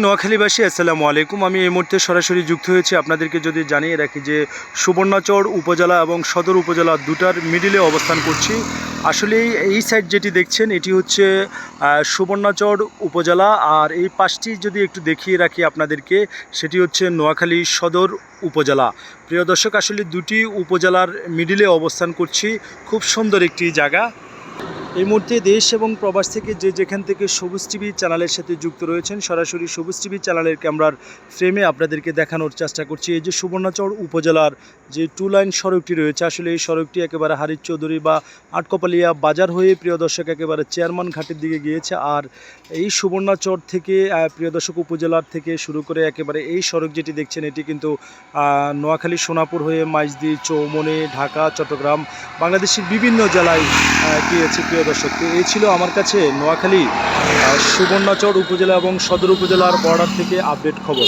নোয়াখালীবাসী আসসালামু আলাইকুম। আমি এই মুহূর্তে সরাসরি যুক্ত হয়েছি। আপনাদেরকে যদি জানিয়ে রাখি যে সুবর্ণচর উপজেলা এবং সদর উপজেলা দুটার মিডিলে অবস্থান করছি। আসলে এই সাইড যেটি দেখছেন এটি হচ্ছে সুবর্ণচর উপজেলা, আর এই পাশটি যদি একটু দেখিয়ে রাখি আপনাদেরকে, সেটি হচ্ছে নোয়াখালী সদর উপজেলা। প্রিয় দর্শক, আসলে দুটি উপজেলার মিডিলে অবস্থান করছি। খুব সুন্দর একটি জায়গা। এই মুহূর্তে দেশ এবং প্রবাস থেকে যেখান থেকে সবুজ টিভি চ্যানেলের সাথে যুক্ত রয়েছেন, সরাসরি সবুজ টিভি চ্যানেলের ক্যামেরার ফ্রেমে আপনাদেরকে দেখানোর চেষ্টা করছি। এই যে সুবর্ণচর উপজেলার যে 2 লাইন সড়কটি রয়েছে, আসলে এই সড়কটি একেবারে হারিচ চৌধুরী বা আটকপালিয়া বাজার হয়ে প্রিয় দর্শক একেবারে চেয়ারম্যান ঘাটের দিকে গিয়েছে। আর এই সুবর্ণচর থেকে প্রিয় দর্শক উপজেলার থেকে শুরু করে একেবারে এই সড়ক যেটি দেখছেন, এটি কিন্তু নোয়াখালী সোনাপুর হয়ে মাইজদি, চৌমনি, ঢাকা, চট্টগ্রাম, বাংলাদেশের বিভিন্ন জেলায় গিয়েছে। প্রিয় দর্শক, তো এই ছিল আমার কাছে নোয়াখালী সুবর্ণচর উপজেলা এবং সদর উপজেলার বর্ডার থেকে আপডেট খবর।